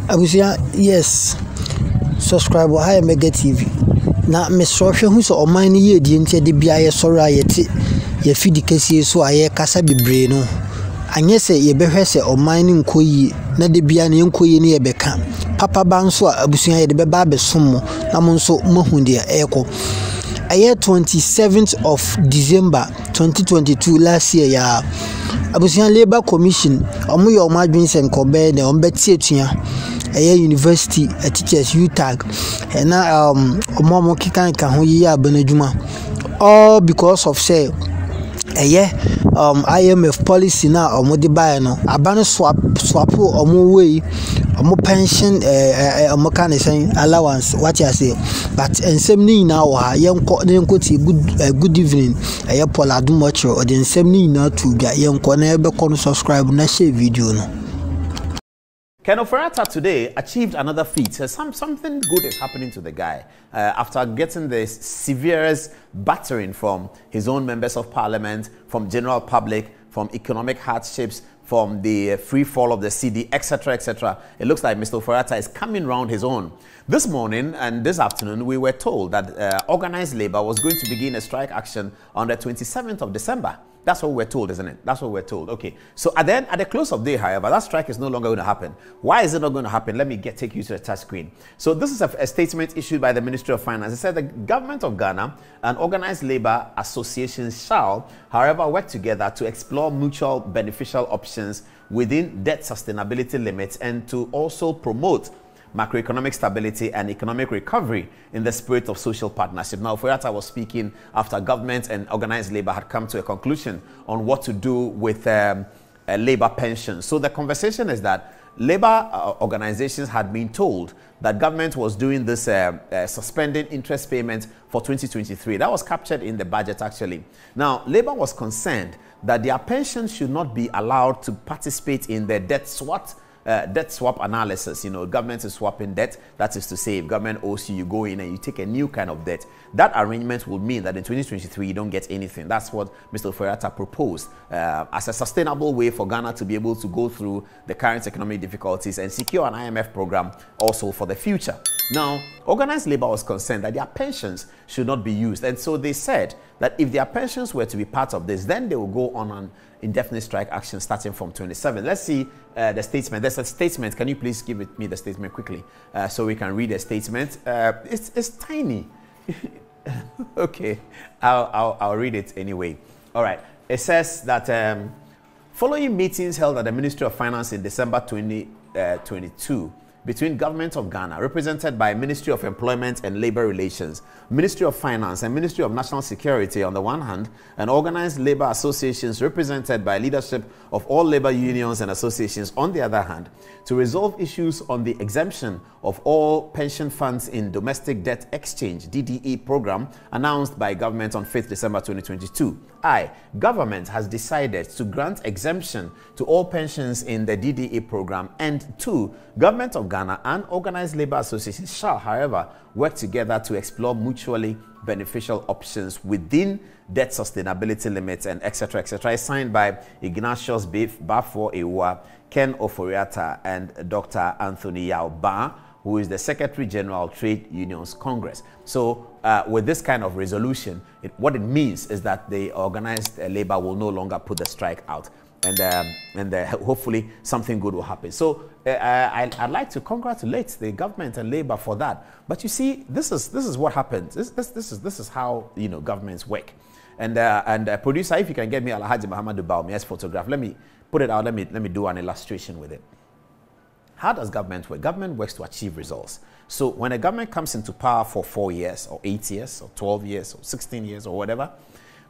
Abusia, yes. Subscribe to High Mega TV. Na mesrɔhwɛ hu sɛ ɔman ne yɛ die ntia de bia yɛ sɔre a yɛte yɛ fidi kɛsie so a yɛ kasa bebree no. Anyɛ sɛ yɛbɛhwɛ sɛ ɔman ne nkɔ yie na de bia ne nkɔ yie ne yɛbɛka. Papa ba nso a abusua yɛ de bɛba abɛsom mo na mo nso mahu de ɛkɔ. Ayɛ 27th of December 2022 last year ya. Abusua Labour Commission omo yɛ omo adwen sɛ nkɔbɛ na omo bɛtie atua university teachers UTAG na omo kika ho yi abanadwuma all because of say IMF policy na omo de buy no abano swap omo way omo pension omo kan say allowance what you say but ensem ni na wo ha yenko ti good evening Paul Adumocho or the ensem ni na to bia yenko na ebe ko subscribe na share video no. Ken Ofori today achieved another feat. Something good is happening to the guy after getting the severest battering from his own members of parliament, from general public, from economic hardships, from the free fall of the CD, etc., etc. It looks like Mr. Ofori is coming round his own. This morning and this afternoon, we were told that organized labor was going to begin a strike action on the 27th of December. That's what we're told, isn't it? That's what we're told. Okay. So at the close of day, however, that strike is no longer going to happen. Why is it not going to happen? Let me take you to the touch screen. So this is a statement issued by the Ministry of Finance. It said the government of Ghana and organized labor associations shall, however, work together to explore mutual beneficial options within debt sustainability limits and to also promote macroeconomic stability and economic recovery in the spirit of social partnership. Now, Ofori was speaking after government and organized labor had come to a conclusion on what to do with labor pensions. So the conversation is that labor organizations had been told that government was doing this suspending interest payments for 2023. That was captured in the budget, actually. Now, labor was concerned that their pensions should not be allowed to participate in the debt swap analysis. You know, government is swapping debt. That is to say, if government owes you, you go in and you take a new kind of debt. That arrangement will mean that in 2023, you don't get anything. That's what Mr. Ofori proposed as a sustainable way for Ghana to be able to go through the current economic difficulties and secure an IMF program also for the future. Now, organized labor was concerned that their pensions should not be used. And so they said that if their pensions were to be part of this, then they will go on an indefinite strike action starting from 27. Let's see the statement. There's a statement. Can you please give me the statement quickly so we can read the statement? It's tiny. Okay, I'll read it anyway. All right. It says that following meetings held at the Ministry of Finance in December 2022, between Government of Ghana, represented by Ministry of Employment and Labor Relations, Ministry of Finance and Ministry of National Security on the one hand, and organized labor associations represented by leadership of all labor unions and associations on the other hand, to resolve issues on the exemption of all pension funds in domestic debt exchange (DDE) program announced by government on 5th December 2022. Government has decided to grant exemption to all pensions in the DDE program, and 2, Government of Ghana and organized labor associations shall, however, work together to explore mutually beneficial options within debt sustainability limits and etc. etc. It's signed by Ignatius Bafo Ewa, Ken Ofori, and Dr. Anthony Yao, who is the Secretary General Trade Unions Congress. So with this kind of resolution, what it means is that the organized labor will no longer put the strike out. And hopefully something good will happen. So I'd like to congratulate the government and labor for that. But you see, this is what happens. This is how, you know, governments work. And producer, if you can get me Alhaji Muhammadu Bawumia's photograph, let me put it out. Let me do an illustration with it. How does government work? Government works to achieve results. So when a government comes into power for 4 years or 8 years or 12 years or 16 years or whatever,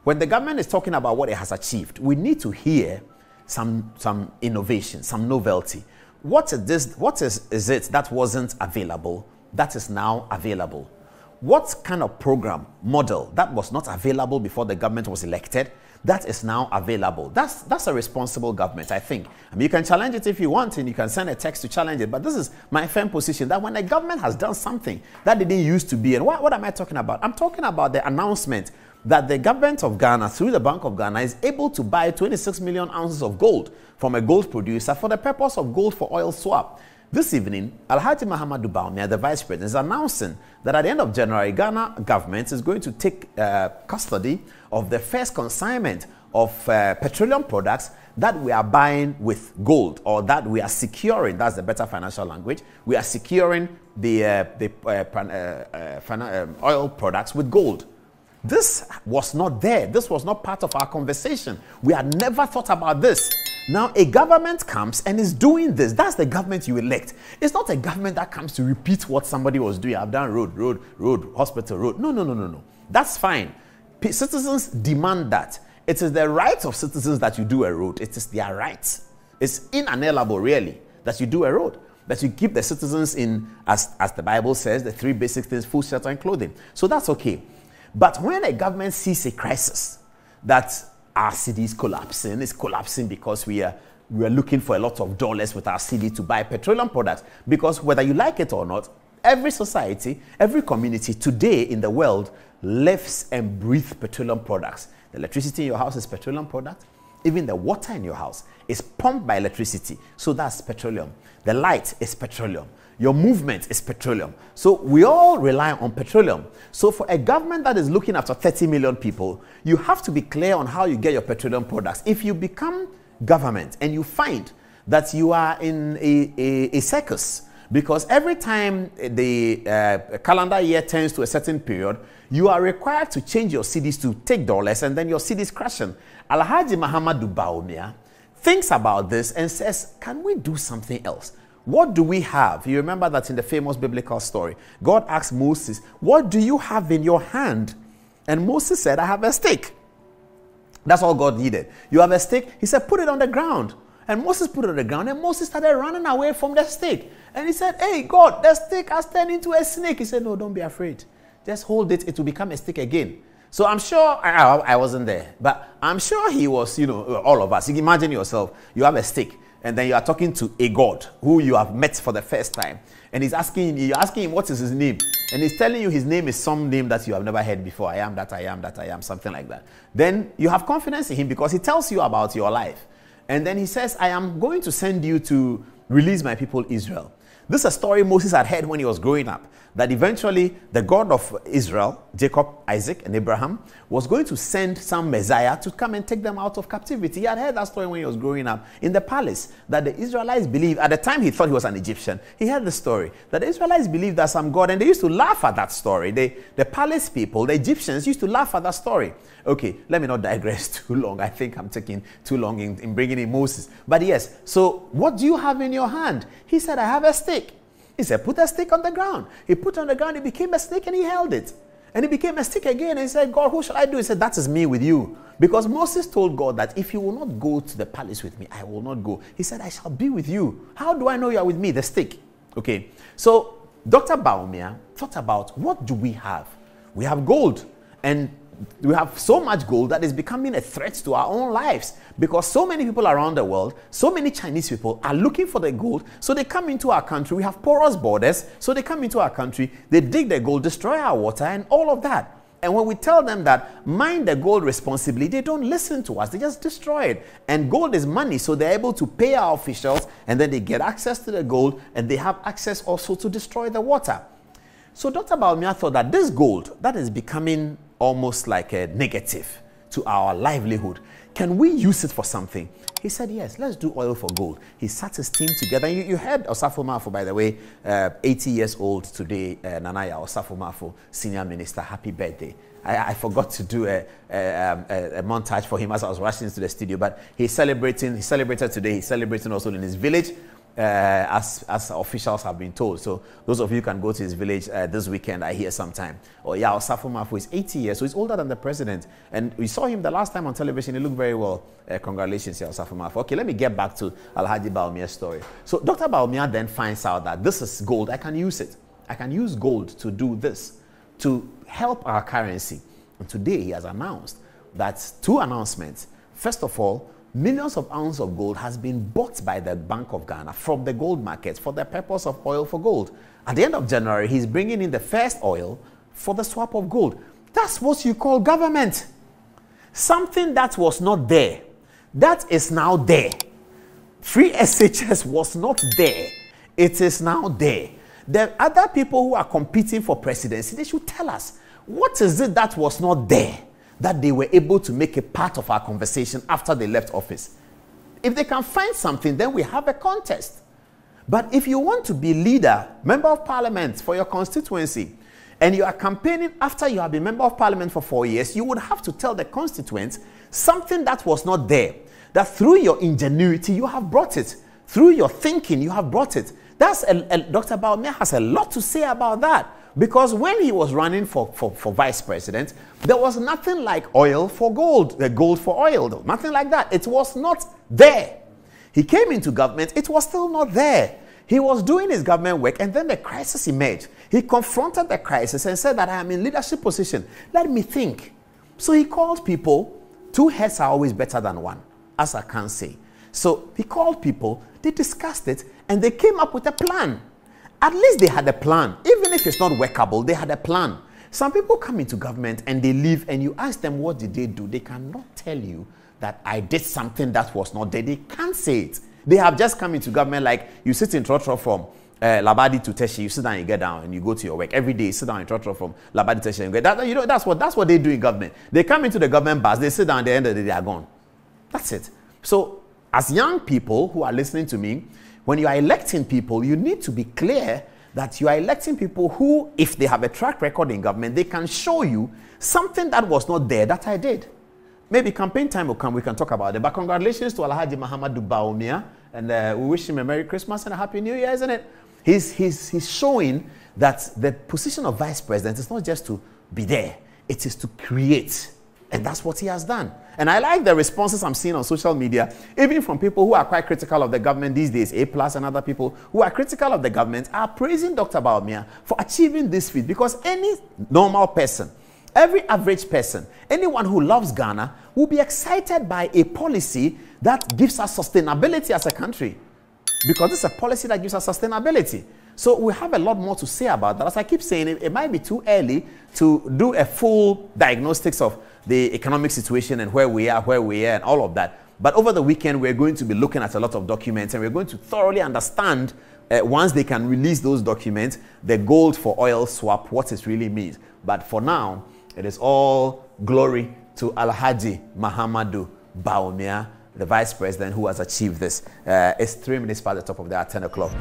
when the government is talking about what it has achieved, we need to hear some innovation, some novelty. What is it that wasn't available that is now available? What kind of program model that was not available before the government was elected that is now available? That's a responsible government, I think. I mean, you can challenge it if you want, and you can send a text to challenge it, but this is my firm position that when a government has done something that didn't used to be, and what am I talking about? I'm talking about the announcement that the government of Ghana, through the Bank of Ghana, is able to buy 26 million ounces of gold from a gold producer for the purpose of gold for oil swap. This evening, Alhaji Mahamudu Bawumia, the Vice President, is announcing that at the end of January, Ghana government is going to take custody of the first consignment of petroleum products that we are buying with gold, or that we are securing. That's the better financial language. We are securing the oil products with gold. This was not there. This was not part of our conversation. We had never thought about this. Now a government comes and is doing this. That's the government you elect. It's not a government that comes to repeat what somebody was doing. I've done road, hospital, road. No. That's fine. Citizens demand that. It is the right of citizens that you do a road. It is their right. It's inalienable, really, that you do a road. That you keep the citizens in, as the Bible says, the 3 basic things: food, shelter, and clothing. So that's okay. But when a government sees a crisis, that our city is collapsing, it's collapsing because we are looking for a lot of dollars with our city to buy petroleum products. Because whether you like it or not, every society, every community today in the world lives and breathes petroleum products. The electricity in your house is petroleum product. Even the water in your house is pumped by electricity. So that's petroleum. The light is petroleum. Your movement is petroleum. So we all rely on petroleum. So for a government that is looking after 30 million people, you have to be clear on how you get your petroleum products. If you become government and you find that you are in a circus, because every time the calendar year turns to a certain period, you are required to change your cedis to take dollars, and then your cedis crashing. Alhaji Mahamudu Bawumia thinks about this and says, can we do something else? What do we have? You remember that in the famous biblical story, God asked Moses, what do you have in your hand? And Moses said, I have a stick. That's all God needed. You have a stick? He said, put it on the ground. And Moses put it on the ground, and Moses started running away from the stick. And he said, hey, God, the stick has turned into a snake. He said, no, don't be afraid. Just hold it. It will become a stick again. So I'm sure, I wasn't there, but I'm sure he was, all of us. You can imagine yourself, you have a stick, and then you are talking to a God who you have met for the first time. And you're asking him, what is his name? And he's telling you his name is some name that you have never heard before. I am that I am that I am, something like that. Then you have confidence in him because he tells you about your life. And then he says, I am going to send you to release my people Israel. This is a story Moses had heard when he was growing up, that eventually the God of Israel, Jacob, Isaac, and Abraham, was going to send some Messiah to come and take them out of captivity. He had heard that story when he was growing up in the palace, that the Israelites believed, at the time he thought he was an Egyptian. He heard the story, that the Israelites believed that some God, and they used to laugh at that story. The palace people, the Egyptians, used to laugh at that story. Okay, let me not digress too long. I think I'm taking too long in bringing in Moses. But yes, so what do you have in your hand? He said, I have a stick. He said, put a stick on the ground. He put it on the ground, it became a stick, and he held it. And it became a stick again, and he said, God, who shall I do? He said, that is me with you. Because Moses told God that if you will not go to the palace with me, I will not go. He said, I shall be with you. How do I know you are with me? The stick. Okay, so Dr. Bawumia thought about, what do we have? We have gold, and we have so much gold that is becoming a threat to our own lives, because so many people around the world, so many Chinese people are looking for the gold, so they come into our country. We have porous borders, so they come into our country, they dig the gold, destroy our water, and all of that. And when we tell them that mine the gold responsibly, they don't listen to us. They just destroy it. And gold is money, so they're able to pay our officials, and then they get access to the gold, and they have access also to destroy the water. So Dr. Bawumia thought that this gold that is becoming almost like a negative to our livelihood, can we use it for something? He said, yes, let's do oil for gold. He sat his team together. You heard Osafo Mafo, by the way, 80 years old today, Nanaya Osafo Mafo, senior minister, happy birthday. I forgot to do a montage for him as I was rushing into the studio, but he celebrated today. He's celebrating also in his village. As officials have been told. So those of you can go to his village this weekend, I hear sometime. Osafo Mafo is 80 years, so he's older than the president. And we saw him the last time on television. He looked very well. Congratulations, Osafo Mafo. Okay, let me get back to Alhaji Bawumia's story. So Dr. Bawumia then finds out that this is gold. I can use it. I can use gold to do this, to help our currency. And today he has announced that 2 announcements. First of all, millions of ounces of gold has been bought by the Bank of Ghana from the gold market for the purpose of oil for gold. At the end of January, he's bringing in the first oil for the swap of gold. That's what you call government. Something that was not there, that is now there. Free SHS was not there. It is now there. The other people who are competing for presidency, they should tell us, what is it that was not there that they were able to make a part of our conversation after they left office? If they can find something, then we have a contest. But if you want to be leader, member of parliament for your constituency, and you are campaigning after you have been member of parliament for 4 years, you would have to tell the constituents something that was not there. That through your ingenuity, you have brought it. Through your thinking, you have brought it. Dr. Bawumia has a lot to say about that. Because when he was running for vice president, there was nothing like oil for gold, gold for oil, nothing like that. It was not there. He came into government, it was still not there. He was doing his government work, and then the crisis emerged. He confronted the crisis and said that I am in leadership position. Let me think. So he called people. 2 heads are always better than 1, as I can say. So he called people, they discussed it, and they came up with a plan. At least they had a plan. Even if it's not workable, they had a plan. Some people come into government and they leave, and you ask them what did they do. They cannot tell you that I did something that was not there. They can't say it. They have just come into government like you sit in Trotro from Labadi to Teshi. You sit down, you get down, and you go to your work. Every day you sit down in Trotro from Labadi to Teshi and get down. You know, that's what they do in government. They come into the government bus, they sit down, at the end of the day, they are gone. That's it. So as young people who are listening to me, when you are electing people, you need to be clear that you are electing people who, if they have a track record in government, they can show you something that was not there that I did. Maybe campaign time will come, we can talk about it. But congratulations to Alhaji Mahamudu Bawumia, and we wish him a Merry Christmas and a Happy New Year, isn't it? He's showing that the position of vice president is not just to be there, it is to create. And that's what he has done. And I like the responses I'm seeing on social media, even from people who are quite critical of the government these days. A+ and other people who are critical of the government are praising Dr. Bawumia for achieving this feat. Because any normal person, every average person, anyone who loves Ghana will be excited by a policy that gives us sustainability as a country. Because it's a policy that gives us sustainability. So we have a lot more to say about that. As I keep saying, it might be too early to do a full diagnostics of the economic situation and where we are, and all of that. But over the weekend, we're going to be looking at a lot of documents, and we're going to thoroughly understand, once they can release those documents, the gold for oil swap, what it really means. But for now, it is all glory to Alhaji Mahamudu Bawumia, the vice president who has achieved this. It's 3 minutes past the top of the hour, 10 o'clock.